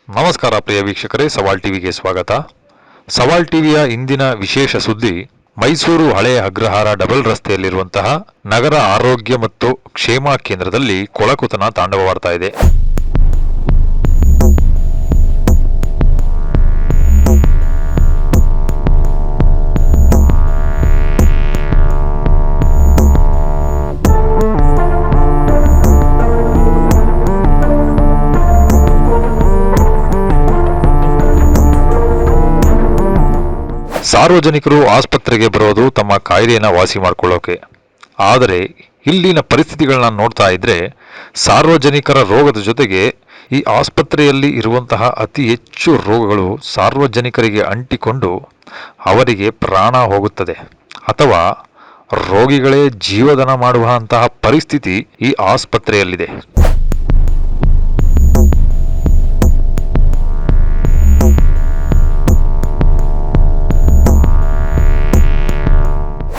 ನಮಸ್ಕಾರ ಪ್ರಿಯ ವೀಕ್ಷಕರೇ, ಸವಾಲ್ ಟಿವಿಗೆ ಸ್ವಾಗತ. ಸವಾಲ್ ಟಿವಿಯ ಇಂದಿನ ವಿಶೇಷ ಸುದ್ದಿ ಮೈಸೂರು ಹಳೆಯ ಅಗ್ರಹಾರ ಡಬಲ್ ರಸ್ತೆಯಲ್ಲಿರುವಂತಹ ನಗರ ಆರೋಗ್ಯ ಮತ್ತು ಕ್ಷೇಮ ಕೇಂದ್ರದಲ್ಲಿ ಕೊಳಕುತನ ತಾಂಡವವಾಡ್ತಾ ಇದೆ. ಸಾರ್ವಜನಿಕರು ಆಸ್ಪತ್ರೆಗೆ ಬರೋದು ತಮ್ಮ ಕಾಯಿಲೆಯನ್ನು ವಾಸಿ ಮಾಡಿಕೊಳ್ಳೋಕೆ. ಆದರೆ ಇಲ್ಲಿನ ಪರಿಸ್ಥಿತಿಗಳನ್ನ ನೋಡ್ತಾ ಇದ್ರೆ ಸಾರ್ವಜನಿಕರ ರೋಗದ ಜೊತೆಗೆ ಈ ಆಸ್ಪತ್ರೆಯಲ್ಲಿ ಇರುವಂತಹ ಅತಿ ಹೆಚ್ಚು ರೋಗಗಳು ಸಾರ್ವಜನಿಕರಿಗೆ ಅಂಟಿಕೊಂಡು ಅವರಿಗೆ ಪ್ರಾಣ ಹೋಗುತ್ತದೆ ಅಥವಾ ರೋಗಿಗಳೇ ಜೀವದಾನ ಮಾಡುವಂತಹ ಪರಿಸ್ಥಿತಿ ಈ ಆಸ್ಪತ್ರೆಯಲ್ಲಿದೆ.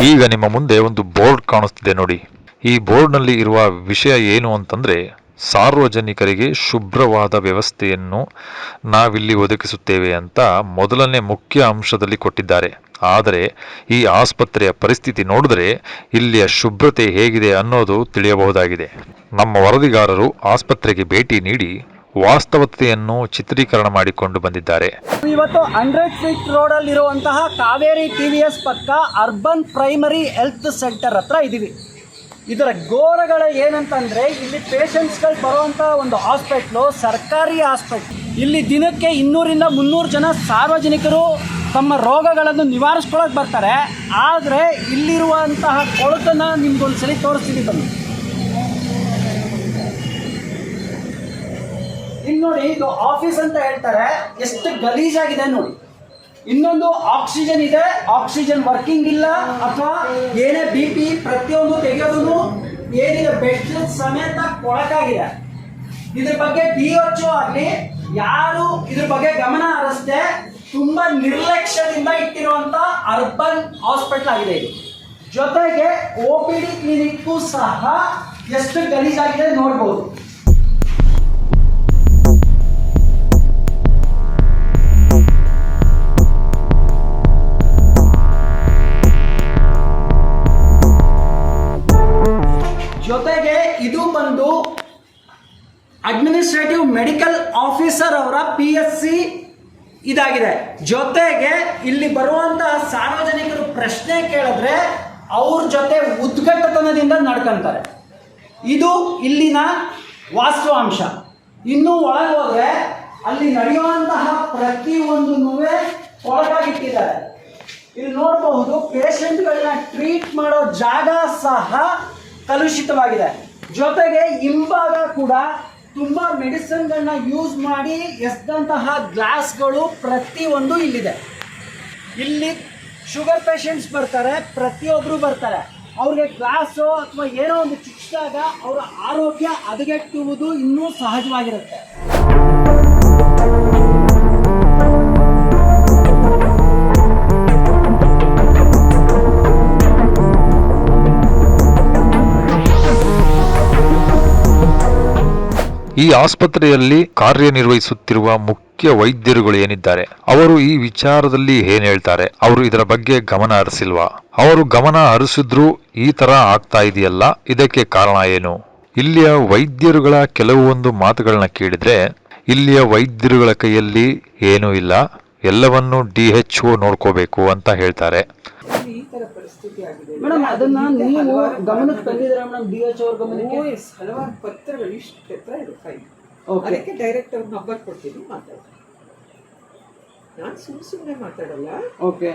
ಈಗ ನಿಮ್ಮ ಮುಂದೆ ಒಂದು ಬೋರ್ಡ್ ಕಾಣಿಸ್ತಿದೆ ನೋಡಿ. ಈ ಬೋರ್ಡ್ನಲ್ಲಿ ಇರುವ ವಿಷಯ ಏನು ಅಂತಂದ್ರೆ, ಸಾರ್ವಜನಿಕರಿಗೆ ಶುಭ್ರವಾದ ವ್ಯವಸ್ಥೆಯನ್ನು ನಾವಿಲ್ಲಿ ಒದಗಿಸುತ್ತೇವೆ ಅಂತ ಮೊದಲನೇ ಮುಖ್ಯ ಅಂಶದಲ್ಲಿ ಕೊಟ್ಟಿದ್ದಾರೆ. ಆದರೆ ಈ ಆಸ್ಪತ್ರೆಯ ಪರಿಸ್ಥಿತಿ ನೋಡಿದ್ರೆ ಇಲ್ಲಿಯ ಶುಭ್ರತೆ ಹೇಗಿದೆ ಅನ್ನೋದು ತಿಳಿಯಬಹುದಾಗಿದೆ. ನಮ್ಮ ವರದಿಗಾರರು ಆಸ್ಪತ್ರೆಗೆ ಭೇಟಿ ನೀಡಿ ವಾಸ್ತವತೆಯನ್ನು ಚಿತ್ರೀಕರಣ ಮಾಡಿಕೊಂಡು ಬಂದಿದ್ದಾರೆ. ಇವತ್ತು 100 ಫೀಟ್ ರೋಡ್ ಅಲ್ಲಿ ಇರುವಂತಹ ಕಾವೇರಿ TVS ಪಕ್ಕ ಅರ್ಬನ್ ಪ್ರೈಮರಿ ಹೆಲ್ತ್ ಸೆಂಟರ್ ಹತ್ರ ಇದ್ದೀವಿ. ಇದರ ಘೋರಗಳು ಏನಂತಂದ್ರೆ, ಇಲ್ಲಿ ಪೇಷಂಟ್ಸ್ಗಳು ಬರುವಂಥ ಒಂದು ಹಾಸ್ಪಿಟ್ಲು ಸರ್ಕಾರಿ ಹಾಸ್ಪಿಟ್ಲ್. ಇಲ್ಲಿ ದಿನಕ್ಕೆ 200ರಿಂದ 300 ಜನ ಸಾರ್ವಜನಿಕರು ತಮ್ಮ ರೋಗಗಳನ್ನು ನಿವಾರಿಸ್ಕೊಳ್ಳೋಕೆ ಬರ್ತಾರೆ. ಆದರೆ ಇಲ್ಲಿರುವಂತಹ ಕೊಳತನ್ನ ನಿಮ್ಗೊಂದ್ಸಲಿ ತೋರಿಸ್ತೀನಿ ಬನ್ನಿ. ಇಲ್ಲಿ ನೋಡಿ, ಇದು ಆಫೀಸ್ ಅಂತ ಹೇಳ್ತಾರೆ, ಎಷ್ಟು ಗಲೀಜಾಗಿದೆ ನೋಡಿ. ಇನ್ನೊಂದು ಆಕ್ಸಿಜನ್ ಇದೆ, ಆಕ್ಸಿಜನ್ ವರ್ಕಿಂಗ್ ಇಲ್ಲ, ಅಥವಾ ಏನೇ BP ಪ್ರತಿಯೊಂದು ತೆಗೆಯೋದು ಏನಿದೆ ಬೆಡ್ ಸಮೇತ ಕೊಳಕಾಗಿದೆ. ಇದ್ರ ಬಗ್ಗೆ DHO ಆಗಲಿ ಯಾರು ಇದ್ರ ಬಗ್ಗೆ ಗಮನ ಹರಿಸದೆ ತುಂಬಾ ನಿರ್ಲಕ್ಷ್ಯದಿಂದ ಇಟ್ಟಿರುವಂತ ಅರ್ಬನ್ ಹಾಸ್ಪಿಟಲ್ ಆಗಿದೆ ಇದು. ಜೊತೆಗೆ OPD ಕ್ಲಿನಿಕ್ ಸಹ ಎಷ್ಟು ಗಲೀಜಾಗಿದೆ ನೋಡ್ಬೋದು. ಜೊತೆಗೆ ಇದು ಬಂದು ಅಡ್ಮಿನಿಸ್ಟ್ರೇಟಿವ್ ಮೆಡಿಕಲ್ ಆಫೀಸರ್ ಅವರ PSC ಇದಾಗಿದೆ. ಜೊತೆಗೆ ಇಲ್ಲಿ ಬರುವಂತಹ ಸಾರ್ವಜನಿಕರು ಪ್ರಶ್ನೆ ಕೇಳಿದ್ರೆ ಅವ್ರ ಜೊತೆ ಉದ್ಘಾಟತನದಿಂದ ನಡ್ಕೊಂತಾರೆ. ಇದು ಇಲ್ಲಿನ ವಾಸ್ತವಾಂಶ. ಇನ್ನೂ ಒಳಗೆ ಹೋದ್ರೆ ಅಲ್ಲಿ ನಡೆಯುವಂತಹ ಪ್ರತಿಯೊಂದೂ ಒಳಗಾಗಿಟ್ಟಿದ್ದಾರೆ. ಇಲ್ಲಿ ನೋಡಬಹುದು, ಪೇಷಂಟ್ಗಳನ್ನ ಟ್ರೀಟ್ ಮಾಡೋ ಜಾಗ ಸಹ ಕಲುಷಿತವಾಗಿದೆ. ಜೊತೆಗೆ ಹಿಂಭಾಗ ಕೂಡ ತುಂಬ ಮೆಡಿಸಿನ್ಗಳನ್ನ ಯೂಸ್ ಮಾಡಿ ಎಸೆದಂತಹ ಗ್ಲಾಸ್ಗಳು ಪ್ರತಿಯೊಂದು ಇಲ್ಲಿದೆ. ಇಲ್ಲಿ ಶುಗರ್ ಪೇಷಂಟ್ಸ್ ಬರ್ತಾರೆ, ಪ್ರತಿಯೊಬ್ಬರು ಬರ್ತಾರೆ. ಅವ್ರಿಗೆ ಗ್ಲಾಸು ಅಥವಾ ಏನೋ ಒಂದು ಚುಚ್ಚಿದಾಗ ಅವರ ಆರೋಗ್ಯ ಹದಗೆಟ್ಟುವುದು ಇನ್ನೂ ಸಹಜವಾಗಿರುತ್ತೆ. ಈ ಆಸ್ಪತ್ರೆಯಲ್ಲಿ ಕಾರ್ಯನಿರ್ವಹಿಸುತ್ತಿರುವ ಮುಖ್ಯ ವೈದ್ಯರುಗಳು ಏನಿದ್ದಾರೆ, ಅವರು ಈ ವಿಚಾರದಲ್ಲಿ ಏನ್ ಹೇಳ್ತಾರೆ? ಅವರು ಇದರ ಬಗ್ಗೆ ಗಮನ ಹರಿಸಿಲ್ವಾ? ಅವರು ಗಮನ ಹರಿಸಿದ್ರು ಈ ತರ ಆಗ್ತಾ ಇದೆಯಲ್ಲ, ಇದಕ್ಕೆ ಕಾರಣ ಏನು? ಇಲ್ಲಿಯ ವೈದ್ಯರುಗಳ ಕೆಲವೊಂದು ಮಾತುಗಳನ್ನ ಕೇಳಿದ್ರೆ, ಇಲ್ಲಿಯ ವೈದ್ಯರುಗಳ ಕೈಯಲ್ಲಿ ಏನೂ ಇಲ್ಲ, ಎಲ್ಲವನ್ನೂ DHO ನೋಡ್ಕೋಬೇಕು ಅಂತ ಹೇಳ್ತಾರೆ. ಮೇಡಮ್, ಅದನ್ನ ನೀವು ಗಮನಕ್ಕೆ ತಂದಿದ್ದೀರಾ ಮೇಡಮ್? DHO ಅವ್ರ ಗಮನಕ್ಕೆ ಹಲವಾರು ಪತ್ರಗಳು ಇಷ್ಟು ಹತ್ರ ಇದೆ ಫೈಲ್. ಓಕೆ, ಅದಕ್ಕೆ ಡೈರೆಕ್ಟ್ ಅವ್ರ ನಂಬರ್ ಕೊಡ್ತೀನಿ, ಮಾತಾಡಿ. ನಾನು ಸುಮ್ಮನೆ ಮಾತಾಡಲ್ಲ. ಓಕೆ,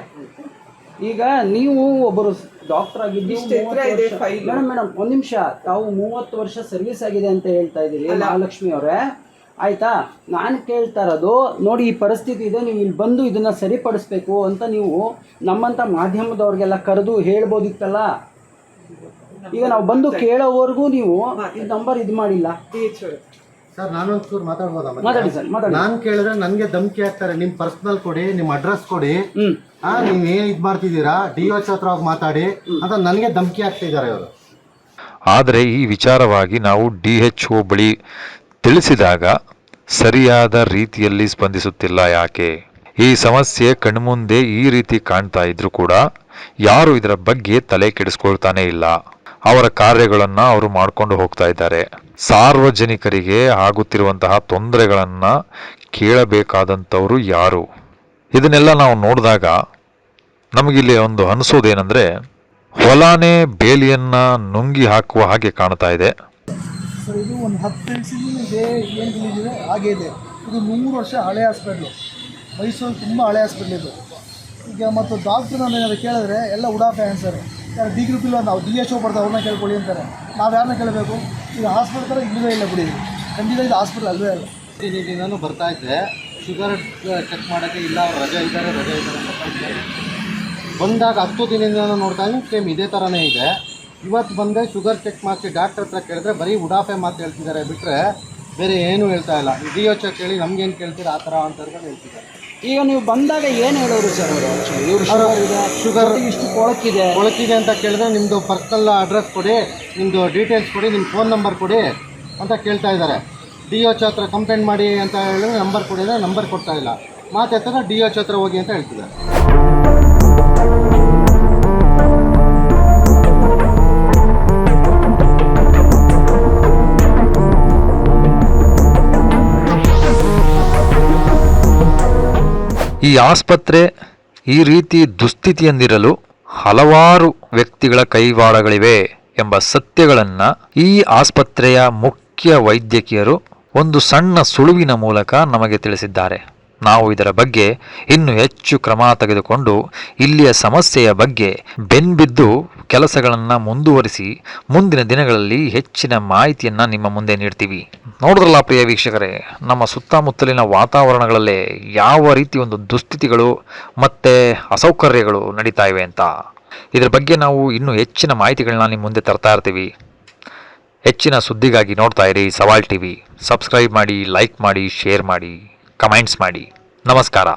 ಈಗ ನೀವು ಒಬ್ಬರು ಡಾಕ್ಟರ್ ಆಗಿದ್ದು ಇಷ್ಟು ಹತ್ರ ಇದೆ ಫೈಲ್. ಮೇಡಮ್ ಒಂದು ನಿಮಿಷ, ತಾವು 30 ವರ್ಷ ಸರ್ವಿಸ್ ಆಗಿದೆ ಅಂತ ಹೇಳ್ತಾ ಇದ್ದೀರಿ ಮಹಾಲಕ್ಷ್ಮಿ ಅವರೇ, ಆಯ್ತಾ? ನಾನು ಕೇಳ್ತಾ ಇರೋದು, ನೋಡಿ ಈ ಪರಿಸ್ಥಿತಿ ಇದೆ, ನೀವು ಇಲ್ಲಿ ಬಂದು ಇದನ್ನ ಸರಿಪಡಿಸ್ಬೇಕು ಅಂತ ನೀವು ನಮ್ಮಂಥ ಮಾಧ್ಯಮದವ್ರಿಗೆಲ್ಲ ಕರೆದು ಹೇಳ್ಬೋದಿತ್ತಲ್ಲ. ಈಗ ನಾವು ಬಂದು ಕೇಳೋವರೆಗೂ ನೀವು ಈ ನಂಬರ್ ಇದು ಮಾಡಿಲ್ಲ. ಸರ್, ನಾನೊಂಚೂರು ಮಾತಾಡ್ಬೋದಾ? ಮಾತಾಡಿ ಸರ್, ಮಾತಾಡಿ. ನಾನು ಕೇಳಿದ್ರೆ ನನಗೆ ಧಮಕಿ ಹಾಕ್ತಾರೆ. ನಿಮ್ಮ ಪರ್ಸನಲ್ ಕೊಡಿ, ನಿಮ್ಮ ಅಡ್ರೆಸ್ ಕೊಡಿ, ನೀವು ಏನು ಇದು ಮಾಡ್ತಿದ್ದೀರಾ, DHO ಹತ್ರ ಹೋಗಿ ಮಾತಾಡಿ ಅಂತ ನನಗೆ ಧಮಕಿ ಹಾಕ್ತಿದ್ದಾರೆ ಇವರು. ಆದರೆ ಈ ವಿಚಾರವಾಗಿ ನಾವು DHO ಬಳಿ ತಿಳಿಸಿದಾಗ ಸರಿಯಾದ ರೀತಿಯಲ್ಲಿ ಸ್ಪಂದಿಸುತ್ತಿಲ್ಲ ಯಾಕೆ? ಈ ಸಮಸ್ಯೆ ಕಣ್ಮುಂದೆ ಈ ರೀತಿ ಕಾಣ್ತಾ ಇದ್ರೂ ಕೂಡ ಯಾರು ಇದರ ಬಗ್ಗೆ ತಲೆ ಕೆಡಿಸ್ಕೊಳ್ತಾನೆ ಇಲ್ಲ. ಅವರ ಕಾರ್ಯಗಳನ್ನ ಅವರು ಮಾಡ್ಕೊಂಡು ಹೋಗ್ತಾ ಇದ್ದಾರೆ. ಸಾರ್ವಜನಿಕರಿಗೆ ಆಗುತ್ತಿರುವಂತಹ ತೊಂದರೆಗಳನ್ನ ಕೇಳಬೇಕಾದಂಥವ್ರು ಯಾರು? ಇದನ್ನೆಲ್ಲ ನಾವು ನೋಡಿದಾಗ ನಮಗಿಲ್ಲಿ ಒಂದು ಅನಿಸೋದೇನೆಂದ್ರೆ, ಹೊಲಾನೇ ಬೇಲಿಯನ್ನ ನುಂಗಿ ಹಾಕುವ ಹಾಗೆ ಕಾಣ್ತಾ ಇದೆ. ಸರ್ ಇದು ಒಂದು 10 ಇದೆ ಏನು ತಿಳಿದಿದೆ ಹಾಗೆ ಇದೆ. ಇದು 100 ವರ್ಷ ಹಳೆ ಹಾಸ್ಪಿಟ್ಲು, ಮೈಸೂರಲ್ಲಿ ತುಂಬ ಹಳೆ ಹಾಸ್ಪಿಟ್ಲ್ ಇದು. ಈಗ ಮತ್ತು ಡಾಕ್ಟ್ರು ನಾನು ಏನಾದ್ರು ಕೇಳಿದ್ರೆ ಎಲ್ಲ ಉಡಾಫೆ ಆನ್ಸರ್. ಯಾರು ಡಿ ಗ್ರೂಪ್ ಇಲ್ಲ, ನಾವು DHO ಬರ್ತಾರೆ ಅವ್ರನ್ನ ಕೇಳ್ಕೊಳ್ಳಿ ಅಂತಾರೆ. ನಾವು ಯಾರನ್ನ ಕೇಳಬೇಕು? ಇದು ಹಾಸ್ಪಿಟಲ್ ಥರ ಇಲ್ಲವೇ ಇಲ್ಲ ಬಿಡಿ, ಖಂಡಿತ ಇದು ಹಾಸ್ಪಿಟಲ್ ಅಲ್ಲವೇ ಅಲ್ಲ. ದಿನದಿಂದ ಬರ್ತಾ ಇದ್ದೆ, ಶುಗರ್ ಚೆಕ್ ಮಾಡೋಕ್ಕೆ ಇಲ್ಲ, ಅವ್ರು ರಜೆ ಇದ್ದಾರೆ ಅಂತ ಕಳಿಸ್ತಾರೆ. ಬಂದಾಗ 10 ದಿನದಿಂದ ನೋಡ್ತಾ ಇದ್ದೀನಿ ಸೇಮ್ ಇದೇ ಥರನೇ ಇದೆ. ಇವತ್ತು ಬಂದೆ ಶುಗರ್ ಚೆಕ್ ಮಾಡಿಸಿ ಡಾಕ್ಟರ್ ಹತ್ರ ಕೇಳಿದ್ರೆ ಬರೀ ಉಡಾಫೆ ಮಾತು ಹೇಳ್ತಿದ್ದಾರೆ, ಬಿಟ್ಟರೆ ಬೇರೆ ಏನೂ ಹೇಳ್ತಾ ಇಲ್ಲ. DHO ಕೇಳಿ ನಮ್ಗೇನು ಕೇಳ್ತೀರಾ ಆ ಥರ ಅಂತ ಹೇಳ್ತಿದ್ದಾರೆ. ಈಗ ನೀವು ಬಂದಾಗ ಏನು ಹೇಳೋರು ಸರ್ ಅವರು? ಇವರು ಶುಗರ್ ಇಷ್ಟು ಕೊಳಕಿದೆ ಅಂತ ಕೇಳಿದ್ರೆ ನಿಮ್ಮದು ಪರ್ಸನಲ್ ಅಡ್ರೆಸ್ ಕೊಡಿ, ನಿಮ್ಮದು ಡೀಟೇಲ್ಸ್ ಕೊಡಿ, ನಿಮ್ಮ ಫೋನ್ ನಂಬರ್ ಕೊಡಿ ಅಂತ ಕೇಳ್ತಾ ಇದ್ದಾರೆ. DHO ಹತ್ರ ಕಂಪ್ಲೇಂಟ್ ಮಾಡಿ ಅಂತ ಹೇಳಿದ್ರೆ ನಂಬರ್ ಕೊಡಿದ್ರೆ ನಂಬರ್ ಕೊಡ್ತಾ ಇಲ್ಲ. ಮಾತಾಡ್ತಾರೆ DHO ಹತ್ರ ಹೋಗಿ ಅಂತ ಹೇಳ್ತಿದ್ದಾರೆ. ಈ ಆಸ್ಪತ್ರೆ ಈ ರೀತಿ ದುಸ್ಥಿತಿಯಂದಿರಲು ಹಲವಾರು ವ್ಯಕ್ತಿಗಳ ಕೈವಾಡಗಳಿವೆ ಎಂಬ ಸತ್ಯಗಳನ್ನ ಈ ಆಸ್ಪತ್ರೆಯ ಮುಖ್ಯ ವೈದ್ಯಕೀಯರು ಒಂದು ಸಣ್ಣ ಸುಳುವಿನ ಮೂಲಕ ನಮಗೆ ತಿಳಿಸಿದ್ದಾರೆ. ನಾವು ಇದರ ಬಗ್ಗೆ ಇನ್ನು ಹೆಚ್ಚು ಕ್ರಮ ತೆಗೆದುಕೊಂಡು ಇಲ್ಲಿಯ ಸಮಸ್ಯೆಯ ಬಗ್ಗೆ ಬೆನ್ಬಿದ್ದು ಕೆಲಸಗಳನ್ನು ಮುಂದುವರಿಸಿ ಮುಂದಿನ ದಿನಗಳಲ್ಲಿ ಹೆಚ್ಚಿನ ಮಾಹಿತಿಯನ್ನು ನಿಮ್ಮ ಮುಂದೆ ನೀಡ್ತೀವಿ. ನೋಡಿದ್ರಲ್ಲ ಪ್ರಿಯ ವೀಕ್ಷಕರೇ, ನಮ್ಮ ಸುತ್ತಮುತ್ತಲಿನ ವಾತಾವರಣಗಳಲ್ಲೇ ಯಾವ ರೀತಿ ಒಂದು ದುಸ್ಥಿತಿಗಳು ಮತ್ತು ಅಸೌಕರ್ಯಗಳು ನಡೀತಾ ಇವೆ ಅಂತ. ಇದರ ಬಗ್ಗೆ ನಾವು ಇನ್ನೂ ಹೆಚ್ಚಿನ ಮಾಹಿತಿಗಳನ್ನ ನಿಮ್ಮ ಮುಂದೆ ತರ್ತಾ ಇರ್ತೀವಿ. ಹೆಚ್ಚಿನ ಸುದ್ದಿಗಾಗಿ ನೋಡ್ತಾ ಇರಿ ಸವಾಲ್ TV. ಸಬ್ಸ್ಕ್ರೈಬ್ ಮಾಡಿ, ಲೈಕ್ ಮಾಡಿ, ಶೇರ್ ಮಾಡಿ, ಕಮೆಂಟ್ಸ್ ಮಾಡಿ. ನಮಸ್ಕಾರ.